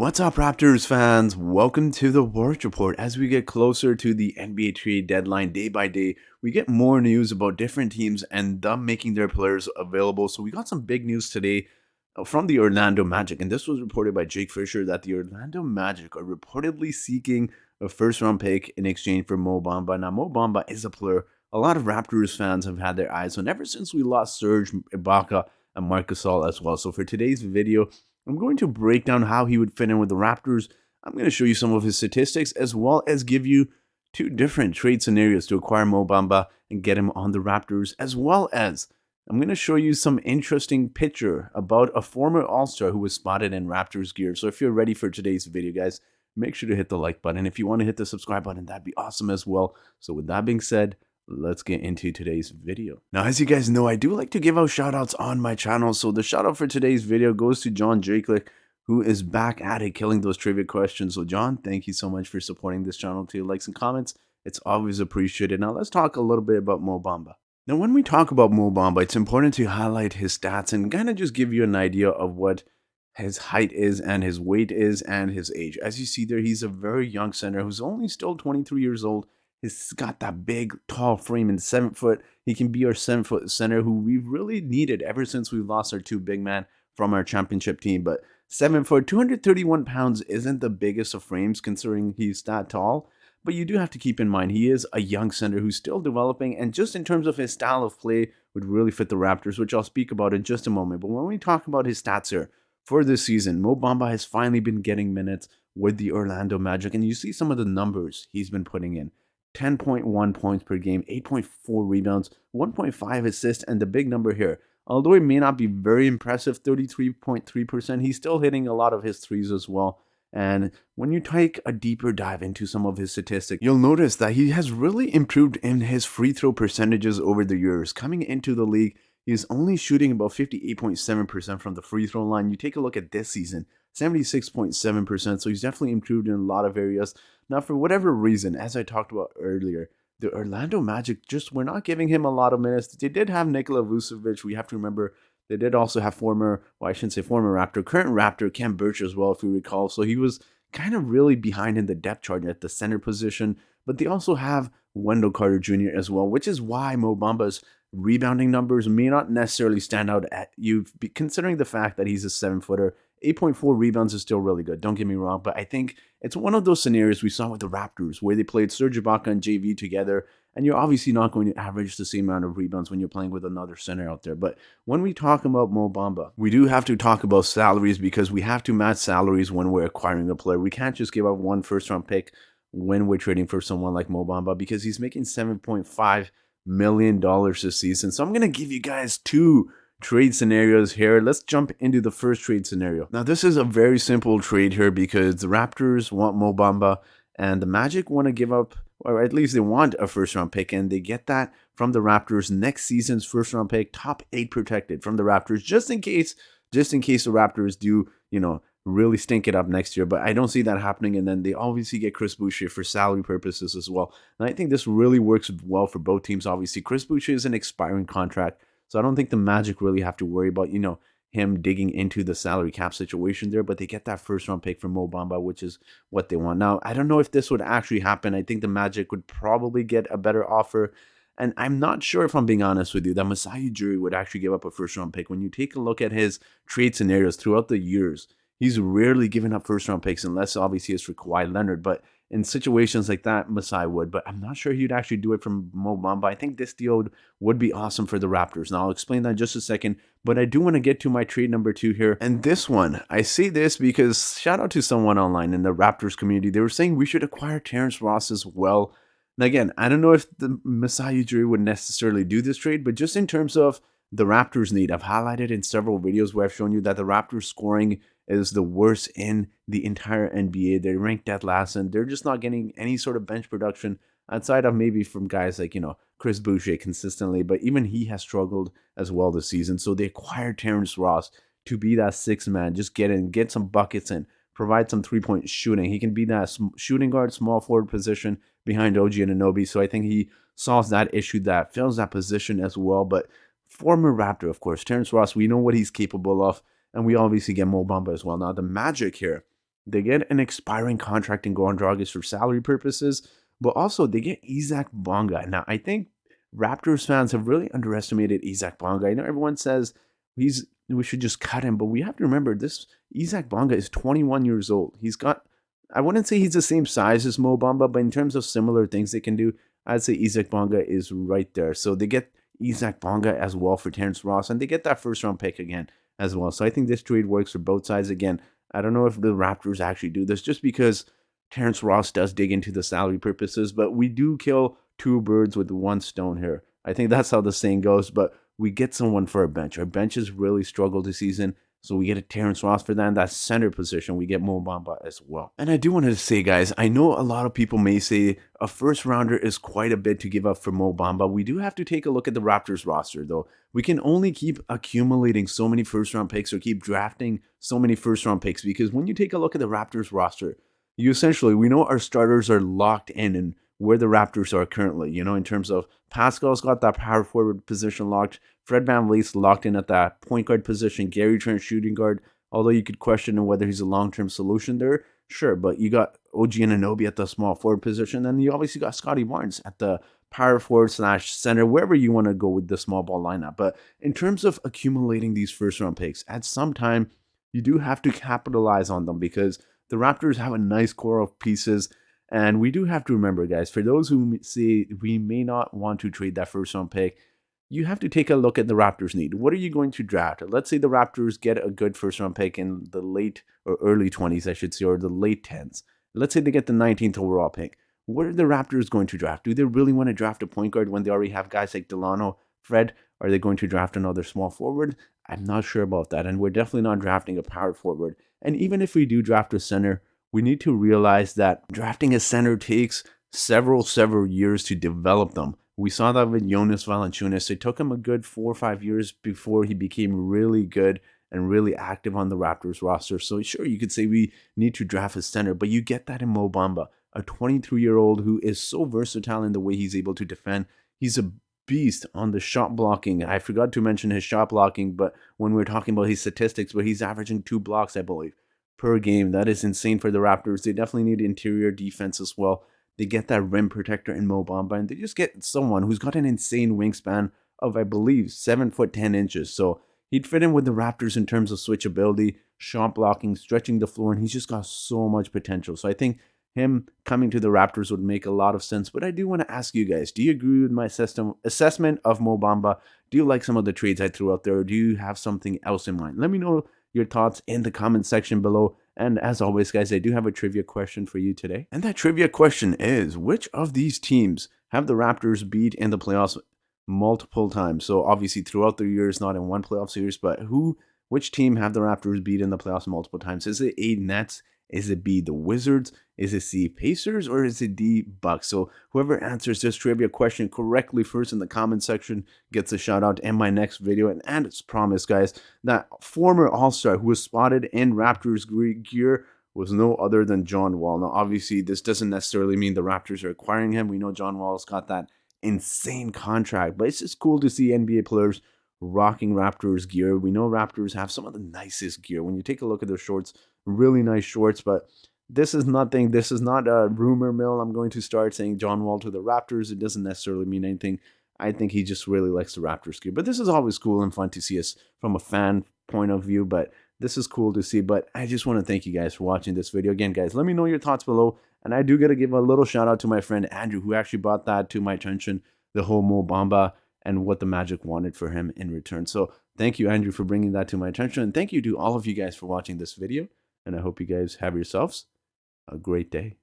What's up, Raptors fans? Welcome to the Watch Report. As we get closer to the NBA trade deadline day by day, we get more news about different teams and them making their players available. So we got some big news today from the Orlando Magic, and this was reported by Jake Fisher that the Orlando Magic are reportedly seeking a first-round pick in exchange for Mo Bamba. Now, Mo Bamba is a player a lot of Raptors fans have had their eyes on ever since we lost Serge Ibaka and Marc Gasol as well. So for today's video, I'm going to break down how he would fit in with the Raptors. I'm going to show you some of his statistics as well as give you two different trade scenarios to acquire Mo Bamba and get him on the Raptors, as well as I'm going to show you some interesting picture about a former All-Star who was spotted in Raptors gear. So if you're ready for today's video, guys, make sure to hit the like button. If you want to hit the subscribe button, that'd be awesome as well. So with that being said, let's get into today's video. Now, as you guys know, I do like to give out shoutouts on my channel. So the shoutout for today's video goes to John Jakelick, who is back at it, killing those trivia questions. So John, thank you so much for supporting this channel. To your likes and comments, it's always appreciated. Now let's talk a little bit about Mo Bamba. Now, when we talk about Mo Bamba, it's important to highlight his stats and kind of just give you an idea of what his height is and his weight is and his age. As you see there, he's a very young center who's only still 23 years old. He's got that big, tall frame and 7 foot. He can be our 7-foot center who we've really needed ever since we lost our two big men from our championship team. But 7 foot, 231 pounds isn't the biggest of frames considering he's that tall. But you do have to keep in mind he is a young center who's still developing, and just in terms of his style of play would really fit the Raptors, which I'll speak about in just a moment. But when we talk about his stats here for this season, Mo Bamba has finally been getting minutes with the Orlando Magic, and you see some of the numbers he's been putting in. 10.1 points per game, 8.4 rebounds, 1.5 assists, and the big number here, although it may not be very impressive, 33.3%, he's still hitting a lot of his threes as well. And when you take a deeper dive into some of his statistics, you'll notice that he has really improved in his free throw percentages over the years. Coming into the league, he's only shooting about 58.7% from the free throw line. You take a look at this season, 76.7%, so he's definitely improved in a lot of areas. Now, for whatever reason, as I talked about earlier, the Orlando Magic just were not giving him a lot of minutes. They did have Nikola Vucevic. We have to remember they did also have former Raptor, current Raptor, Cam Birch as well, if you recall. So he was kind of really behind in the depth chart at the center position. But they also have Wendell Carter Jr. as well, which is why Mo Bamba's rebounding numbers may not necessarily stand out at you, considering the fact that he's a 7-footer. 8.4 rebounds is still really good, don't get me wrong, but I think it's one of those scenarios we saw with the Raptors where they played Serge Ibaka and JV together, and you're obviously not going to average the same amount of rebounds when you're playing with another center out there. But when we talk about Mo Bamba, we do have to talk about salaries because we have to match salaries when we're acquiring a player. We can't just give up one first-round pick when we're trading for someone like Mo Bamba because he's making $7.5 million this season. So I'm going to give you guys two trade scenarios here. Let's jump into the first trade scenario. Now, this is a very simple trade here because the Raptors want Mo Bamba and the Magic want to give up, or at least they want a first-round pick, and they get that from the Raptors next season's first-round pick, top 8 protected from the Raptors, just in case the Raptors do, really stink it up next year. But I don't see that happening. And then they obviously get Chris Boucher for salary purposes as well. And I think this really works well for both teams. Obviously, Chris Boucher is an expiring contract, so I don't think the Magic really have to worry about, him digging into the salary cap situation there, but they get that first round pick from Mo Bamba, which is what they want. Now, I don't know if this would actually happen. I think the Magic would probably get a better offer. And I'm not sure, if I'm being honest with you, that Masai Ujiri would actually give up a first round pick. When you take a look at his trade scenarios throughout the years, he's rarely given up first round picks unless obviously it's for Kawhi Leonard. But in situations like that, Masai would. But I'm not sure he'd actually do it from Mo Bamba. I think this deal would be awesome for the Raptors. Now, I'll explain that in just a second. But I do want to get to my trade number 2 here. And this one, I say this because shout out to someone online in the Raptors community. They were saying we should acquire Terrence Ross as well. And again, I don't know if the Masai Ujiri would necessarily do this trade, but just in terms of the Raptors need, I've highlighted in several videos where I've shown you that the Raptors scoring is the worst in the entire NBA. They're ranked dead last, and they're just not getting any sort of bench production outside of maybe from guys like, Chris Boucher consistently, but even he has struggled as well this season. So they acquired Terrence Ross to be that 6th man, just get in, get some buckets in, provide some three-point shooting. He can be that shooting guard, small forward position behind OG Anunoby. So I think he solves that issue, that fills that position as well. But former Raptor, of course, Terrence Ross, we know what he's capable of. And we obviously get Mo Bamba as well. Now, the Magic here, They get an expiring contract in Goran Dragic for salary purposes, but also they get Isaac Bonga. Now, I think Raptors fans have really underestimated Isaac Bonga. I know everyone says we should just cut him, but we have to remember this Isaac Bonga is 21 years old. I wouldn't say he's the same size as Mo Bamba, but in terms of similar things they can do, I'd say Isaac Bonga is right there. So they get Isaac Bonga as well for Terrence Ross, and they get that first round pick again as well. So I think this trade works for both sides. Again, I don't know if the Raptors actually do this just because Terrence Ross does dig into the salary purposes, but we do kill two birds with one stone here. I think that's how the saying goes, but we get someone for our bench. Our bench has really struggled this season. So we get a Terrence Ross for that. And that center position, we get Mo Bamba as well. And I do want to say, guys, I know a lot of people may say a first rounder is quite a bit to give up for Mo Bamba. We do have to take a look at the Raptors roster, though. We can only keep accumulating so many first round picks or keep drafting so many first round picks, because when you take a look at the Raptors roster, we know our starters are locked in and where the Raptors are currently, in terms of Pascal's got that power forward position locked. Fred VanVleet's locked in at that point guard position. Gary Trent shooting guard, although you could question whether he's a long-term solution there. Sure, but you got OG Anunoby at the small forward position. And you obviously got Scotty Barnes at the power forward / center, wherever you want to go with the small ball lineup. But in terms of accumulating these first-round picks, at some time, you do have to capitalize on them because the Raptors have a nice core of pieces. And we do have to remember, guys, for those who say we may not want to trade that first round pick, you have to take a look at the Raptors' need. What are you going to draft? Let's say the Raptors get a good first round pick in the late or early 20s, I should say, or the late 10s. Let's say they get the 19th overall pick. What are the Raptors going to draft? Do they really want to draft a point guard when they already have guys like Delano, Fred? Are they going to draft another small forward? I'm not sure about that. And we're definitely not drafting a power forward. And even if we do draft a center, we need to realize that drafting a center takes several years to develop them. We saw that with Jonas Valanciunas. It took him a good 4 or 5 years before he became really good and really active on the Raptors roster. So sure, you could say we need to draft a center, but you get that in Mo Bamba, a 23-year-old who is so versatile in the way he's able to defend. He's a beast on the shot blocking. I forgot to mention his shot blocking, but when we were talking about his statistics, but he's averaging 2 blocks, I believe, per game. That is insane for the Raptors. They definitely need interior defense as well. They get that rim protector in Mo Bamba, and they just get someone who's got an insane wingspan of, I believe, 7 foot 10 inches. So he'd fit in with the Raptors in terms of switchability, shot blocking, stretching the floor, and he's just got so much potential. So I think him coming to the Raptors would make a lot of sense. But I do want to ask you guys, do you agree with my assessment of Mo Bamba? Do you like some of the trades I threw out there, or do you have something else in mind? Let me know your thoughts in the comment section below. And as always, guys, I do have a trivia question for you today. And that trivia question is, which of these teams have the Raptors beat in the playoffs multiple times? So obviously throughout the years, not in one playoff series, but which team have the Raptors beat in the playoffs multiple times? Is it A, Nets? Is it B, the Wizards? Is it C, Pacers? Or is it D, Bucks? So whoever answers this trivia question correctly first in the comment section gets a shout out in my next video. And it's promised, guys, that former All-Star who was spotted in Raptors gear was no other than John Wall. Now, obviously, this doesn't necessarily mean the Raptors are acquiring him. We know John Wall's got that insane contract, but it's just cool to see NBA players rocking Raptors gear. We know Raptors have some of the nicest gear. When you take a look at their shorts, really nice shorts, but this is not a rumor mill. I'm going to start saying John Wall to the Raptors. It doesn't necessarily mean anything. I think he just really likes the Raptors gear. But this is always cool and fun to see us from a fan point of view, but this is cool to see. But I just want to thank you guys for watching this video. Again, guys, let me know your thoughts below. And I do got to give a little shout out to my friend Andrew, who actually brought that to my attention, the whole Mo Bamba and what the Magic wanted for him in return. So thank you, Andrew, for bringing that to my attention. And thank you to all of you guys for watching this video. And I hope you guys have yourselves a great day.